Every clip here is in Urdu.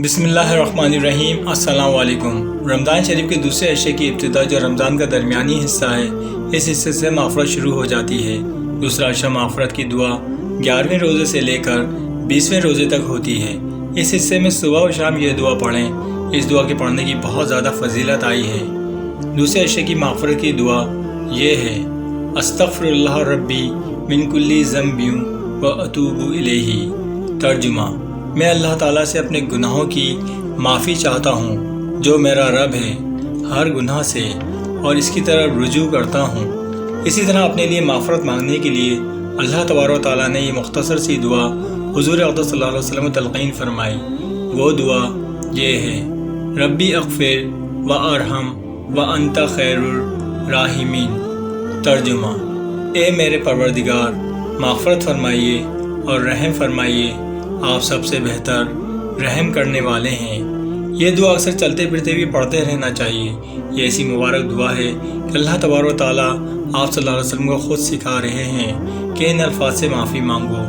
بسم اللہ الرحمن الرحیم۔ السلام علیکم۔ رمضان شریف کے دوسرے عشرے کی ابتدا جو رمضان کا درمیانی حصہ ہے، اس حصے سے مغفرت شروع ہو جاتی ہے۔ دوسرا عشرہ مغفرت کی دعا 11ویں روزے سے لے کر 20ویں روزے تک ہوتی ہے۔ اس حصے میں صبح و شام یہ دعا پڑھیں۔ اس دعا کے پڑھنے کی بہت زیادہ فضیلت آئی ہے۔ دوسرے عشرے کی مغفرت کی دعا یہ ہے: استغفر اللہ ربی من کل ذنب و اتوب الیہ۔ ترجمہ: میں اللہ تعالیٰ سے اپنے گناہوں کی معافی چاہتا ہوں جو میرا رب ہے، ہر گناہ سے، اور اس کی طرف رجوع کرتا ہوں۔ اسی طرح اپنے لیے معافرت مانگنے کے لیے اللہ تبارک و تعالیٰ نے یہ مختصر سی دعا حضور اقدس صلی اللہ علیہ وسلم تلقین فرمائی۔ وہ دعا یہ ہے: ربی اغفر و ارحم و انت خیر الراحمین۔ ترجمہ: اے میرے پروردگار، مغفرت فرمائیے اور رحم فرمائیے، آپ سب سے بہتر رحم کرنے والے ہیں۔ یہ دعا اکثر چلتے پھرتے بھی پڑھتے رہنا چاہیے۔ یہ ایسی مبارک دعا ہے کہ اللہ تبارک و تعالیٰ آپ صلی اللہ علیہ وسلم کو خود سکھا رہے ہیں کہ ان الفاظ سے معافی مانگو۔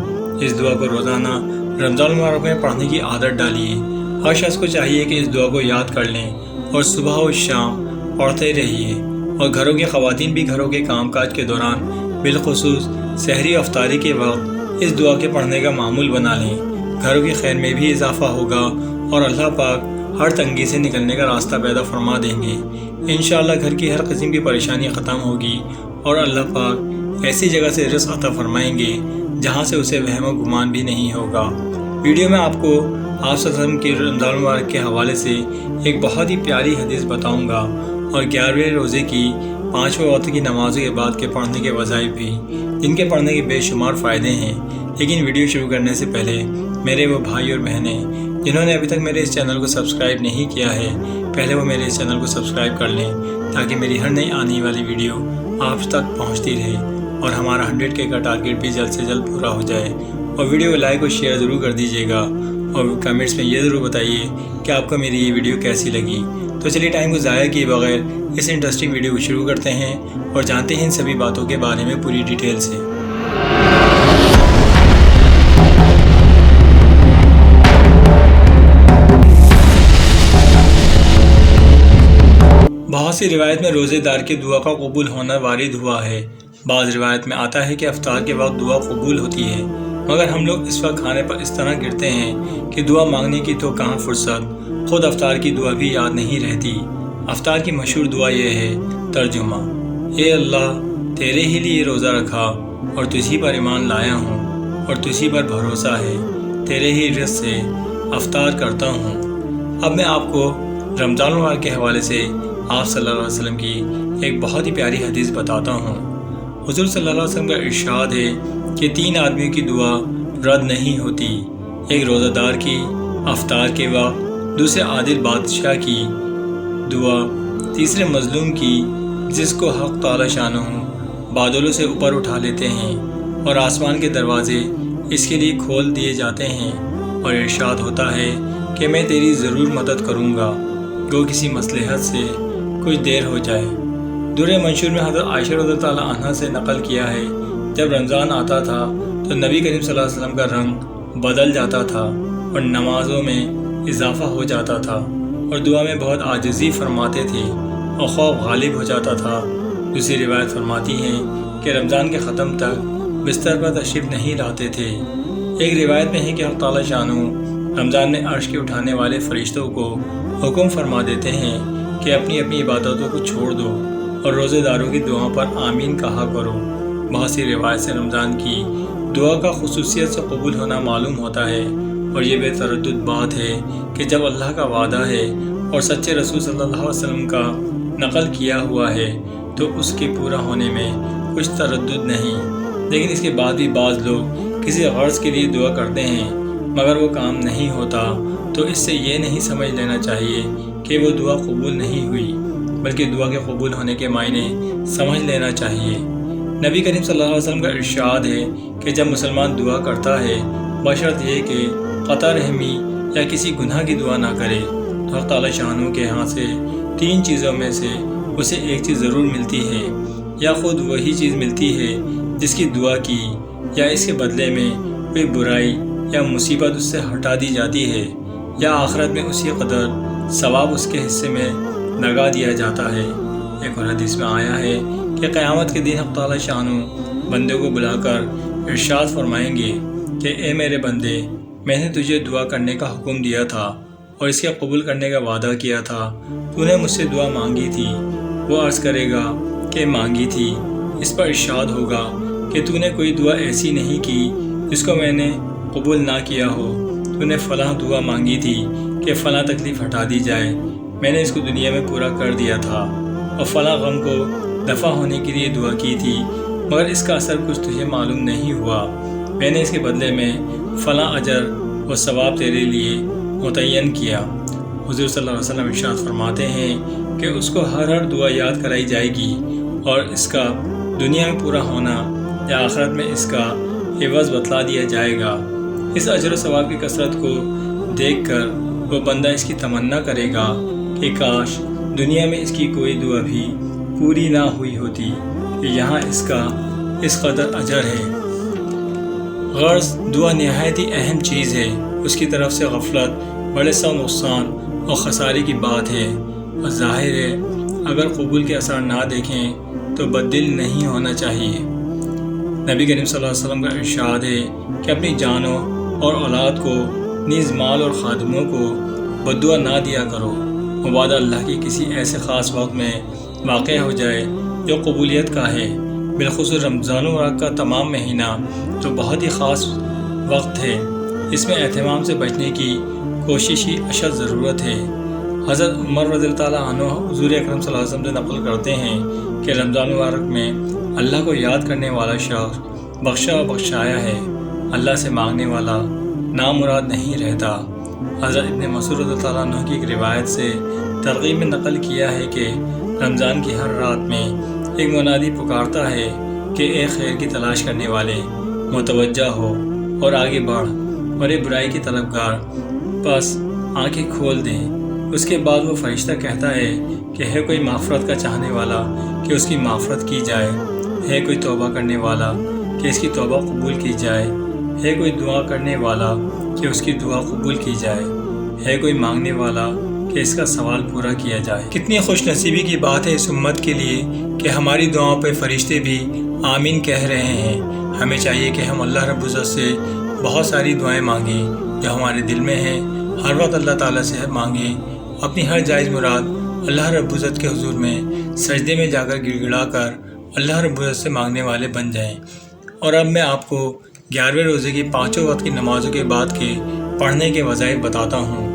اس دعا کو روزانہ رمضان المبارک میں پڑھنے کی عادت ڈالیے۔ ہر شخص کو چاہیے کہ اس دعا کو یاد کر لیں اور صبح و شام پڑھتے رہیے، اور گھروں کی خواتین بھی گھروں کے کام کاج کے دوران، بالخصوص سحری و افطاری کے وقت، اس دعا کے پڑھنے کا معمول بنا لیں۔ گھروں کی خیر میں بھی اضافہ ہوگا اور اللہ پاک ہر تنگی سے نکلنے کا راستہ پیدا فرما دیں گے۔ انشاءاللہ گھر کی ہر قسم کی پریشانی ختم ہوگی اور اللہ پاک ایسی جگہ سے رزق عطا فرمائیں گے جہاں سے اسے وہم و گمان بھی نہیں ہوگا۔ ویڈیو میں آپ کو آپ صلی اللہ علیہ وسلم کی رمضان المبارک کے حوالے سے ایک بہت ہی پیاری حدیث بتاؤں گا، اور 11ویں روزے کی 5 وقت کی نمازوں کے بعد کے پڑھنے کے وظائف بھی، جن کے پڑھنے کے بے شمار فائدے ہیں۔ لیکن ویڈیو شروع کرنے سے پہلے میرے وہ بھائی اور بہنیں جنہوں نے ابھی تک میرے اس چینل کو سبسکرائب نہیں کیا ہے، پہلے وہ میرے اس چینل کو سبسکرائب کر لیں تاکہ میری ہر نئی آنے والی ویڈیو آپ تک پہنچتی رہے اور ہمارا 100K کا ٹارگیٹ بھی جلد سے جلد پورا ہو جائے۔ اور ویڈیو کو لائک اور شیئر ضرور کر دیجیے گا، اور کمنٹس میں یہ ضرور بتائیے کہ آپ کو میری یہ ویڈیو کیسی لگی۔ تو چلیے ٹائم کو ضائع کیے بغیر اس انٹرسٹنگ ویڈیو کو شروع کرتے ہیں اور جانتے ہیں ان سبھی باتوں کے بارے میں پوری ڈیٹیل سے۔ بہت سی روایت میں روزے دار کی دعا کا قبول ہونا وارد ہوا ہے۔ بعض روایت میں آتا ہے کہ افطار کے وقت دعا قبول ہوتی ہے، مگر ہم لوگ اس وقت کھانے پر اس طرح گرتے ہیں کہ دعا مانگنے کی تو کہاں فرصت، خود افطار کی دعا بھی یاد نہیں رہتی۔ افطار کی مشہور دعا یہ ہے۔ ترجمہ: اے اللہ، تیرے ہی لیے روزہ رکھا اور تجھی پر ایمان لایا ہوں، اور تجھی پر بھروسہ ہے، تیرے ہی رزق سے افطار کرتا ہوں۔ اب میں آپ کو رمضان المبارک کے حوالے سے آپ صلی اللہ علیہ وسلم کی ایک بہت ہی پیاری حدیث بتاتا ہوں۔ حضور صلی اللہ علیہ وسلم کا ارشاد ہے کہ 3 آدمیوں کی دعا رد نہیں ہوتی: ایک روزہ دار کی افطار کے وقت، دوسرے عادل بادشاہ کی دعا، تیسرے مظلوم کی جس کو حق تعالی شانہ بادلوں سے اوپر اٹھا لیتے ہیں اور آسمان کے دروازے اس کے لیے کھول دیے جاتے ہیں، اور ارشاد ہوتا ہے کہ میں تیری ضرور مدد کروں گا گو کسی مصلحت سے کچھ دیر ہو جائے۔ درِ منشور میں حضرت عائشہ رضی اللہ عنہ سے نقل کیا ہے، جب رمضان آتا تھا تو نبی کریم صلی اللہ علیہ وسلم کا رنگ بدل جاتا تھا اور نمازوں میں اضافہ ہو جاتا تھا، اور دعا میں بہت عاجزی فرماتے تھے اور خوف غالب ہو جاتا تھا۔ دوسری روایت فرماتی ہے کہ رمضان کے ختم تک بستر پر تشریف نہیں لاتے تھے۔ ایک روایت میں ہے کہ حق تعالی شانہ رمضان میں عرش کے اٹھانے والے فرشتوں کو حکم فرما دیتے ہیں کہ اپنی اپنی عبادتوں کو چھوڑ دو اور روزے داروں کی دعاؤں پر آمین کہا کرو۔ بہت سی روایت سے رمضان کی دعا کا خصوصیت سے قبول ہونا معلوم ہوتا ہے، اور یہ بے تردد بات ہے کہ جب اللہ کا وعدہ ہے اور سچے رسول صلی اللہ علیہ وسلم کا نقل کیا ہوا ہے تو اس کے پورا ہونے میں کچھ تردد نہیں۔ لیکن اس کے بعد بھی بعض لوگ کسی غرض کے لیے دعا کرتے ہیں مگر وہ کام نہیں ہوتا، تو اس سے یہ نہیں سمجھ لینا چاہیے کہ وہ دعا قبول نہیں ہوئی، بلکہ دعا کے قبول ہونے کے معنی سمجھ لینا چاہیے۔ نبی کریم صلی اللہ علیہ وسلم کا ارشاد ہے کہ جب مسلمان دعا کرتا ہے بشرط یہ کہ قطع رحمی یا کسی گناہ کی دعا نہ کرے، تو حق تعالی شانہ کے ہاں سے 3 چیزوں میں سے اسے ایک چیز ضرور ملتی ہے، یا خود وہی چیز ملتی ہے جس کی دعا کی، یا اس کے بدلے میں کوئی برائی یا مصیبت اس سے ہٹا دی جاتی ہے، یا آخرت میں اسی قدر ثواب اس کے حصے میں لگا دیا جاتا ہے۔ ایک اور حدیث میں آیا ہے کہ قیامت کے دن حق تعالی شانو بندے کو بلا کر ارشاد فرمائیں گے کہ اے میرے بندے، میں نے تجھے دعا کرنے کا حکم دیا تھا اور اس کے قبول کرنے کا وعدہ کیا تھا، تو نے مجھ سے دعا مانگی تھی۔ وہ عرض کرے گا کہ مانگی تھی۔ اس پر ارشاد ہوگا کہ تو نے کوئی دعا ایسی نہیں کی جس کو میں نے قبول نہ کیا ہو۔ تو نے فلاں دعا مانگی تھی کہ فلاں تکلیف ہٹا دی جائے، میں نے اس کو دنیا میں پورا کر دیا تھا، اور فلاں غم کو دفع ہونے کے لیے دعا کی تھی، مگر اس کا اثر کچھ تجھے معلوم نہیں ہوا، میں نے اس کے بدلے میں فلاں اجر و ثواب تیرے لیے متعین کیا۔ حضور صلی اللہ علیہ وسلم ارشاد فرماتے ہیں کہ اس کو ہر دعا یاد کرائی جائے گی، اور اس کا دنیا میں پورا ہونا یا آخرت میں اس کا عوض بتلا دیا جائے گا۔ اس اجر و ثواب کی کثرت کو دیکھ کر وہ بندہ اس کی تمنا کرے گا کہ کاش دنیا میں اس کی کوئی دعا بھی پوری نہ ہوئی ہوتی کہ یہاں اس کا اس قدر اجر ہے۔ غرض دعا نہایت ہی اہم چیز ہے، اس کی طرف سے غفلت بڑے سا نقصان اور خسارے کی بات ہے، اور ظاہر ہے اگر قبول کے اثر نہ دیکھیں تو بددل نہیں ہونا چاہیے۔ نبی کریم صلی اللہ علیہ وسلم کا ارشاد ہے کہ اپنی جانوں اور اولاد کو نیز مال اور خادموں کو بددعا نہ دیا کرو، مبادا اللہ کی کسی ایسے خاص وقت میں واقع ہو جائے جو قبولیت کا ہے۔ بالخصوص رمضان المبارک کا تمام مہینہ تو بہت ہی خاص وقت ہے، اس میں اہتمام سے بچنے کی کوشش ہی اشد ضرورت ہے۔ حضرت عمر رضی اللہ تعالیٰ عنہ حضور اکرم صلی اللہ علیہ وسلم سے نقل کرتے ہیں کہ رمضان المبارک میں اللہ کو یاد کرنے والا شخص بخشا و بخشایا ہے، اللہ سے مانگنے والا نامراد نہیں رہتا۔ حضرت ابن مسعود رضی اللہ تعالیٰ عنہ کی ایک روایت سے ترغیب میں نقل کیا ہے کہ رمضان کی ہر رات میں ایک منادی پکارتا ہے کہ اے خیر کی تلاش کرنے والے، متوجہ ہو اور آگے بڑھ، اور اے برائی کی طلبگار، بس آنکھیں کھول دیں۔ اس کے بعد وہ فرشتہ کہتا ہے کہ ہے کوئی معافرت کا چاہنے والا کہ اس کی معافرت کی جائے، ہے کوئی توبہ کرنے والا کہ اس کی توبہ قبول کی جائے، ہے کوئی دعا کرنے والا کہ اس کی دعا قبول کی جائے، ہے کوئی مانگنے والا کہ اس کا سوال پورا کیا جائے۔ کتنی خوش نصیبی کی بات ہے اس امت کے لیے کہ ہماری دعاؤں پہ فرشتے بھی آمین کہہ رہے ہیں۔ ہمیں چاہیے کہ ہم اللہ رب العزت سے بہت ساری دعائیں مانگیں جو ہمارے دل میں ہیں، ہر وقت اللہ تعالیٰ سے مانگیں، اپنی ہر جائز مراد اللہ رب العزت کے حضور میں سجدے میں جا کر گڑ گڑا کر اللہ رب العزت سے مانگنے والے بن جائیں۔ اور اب میں آپ کو 11ویں روزے کی 5 وقت کی نمازوں کے بعد کے پڑھنے کے وظائف بتاتا ہوں۔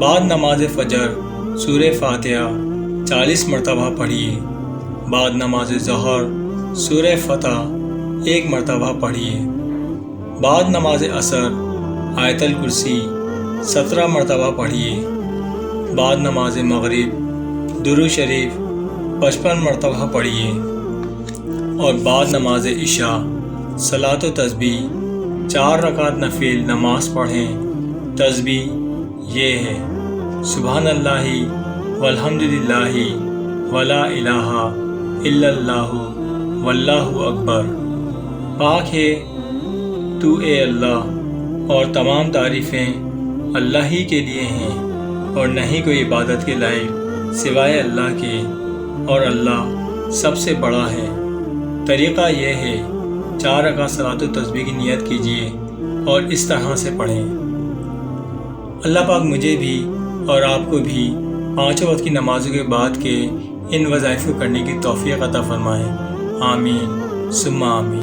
بعد نماز فجر سورہ فاتحہ 40 مرتبہ پڑھیے۔ بعد نماز ظہر سورہ فتح 1 مرتبہ پڑھیے۔ بعد نماز عصر آیت الکرسی 17 مرتبہ پڑھیے۔ بعد نماز مغرب درود شریف 55 مرتبہ پڑھیے، اور بعد نماز عشاء صلاۃ و تسبیح 4 رکعت نفل نماز پڑھیں۔ تسبیح یہ ہے سبحان اللہ والحمد للہ ولا الہ الا اللہ واللہ اکبر۔ پاک ہے تو اے اللہ، اور تمام تعریفیں اللہ ہی کے لیے ہیں، اور نہیں کوئی عبادت کے لائق سوائے اللہ کے، اور اللہ سب سے بڑا ہے۔ طریقہ یہ ہے 4 رکعت صلاۃ و تسبیح کی نیت کیجیے اور اس طرح سے پڑھیں۔ اللہ پاک مجھے بھی اور آپ کو بھی 5 وقت کی نمازوں کے بعد کے ان وظائف کو کرنے کی توفیق عطا فرمائے۔ آمین ثم آمین۔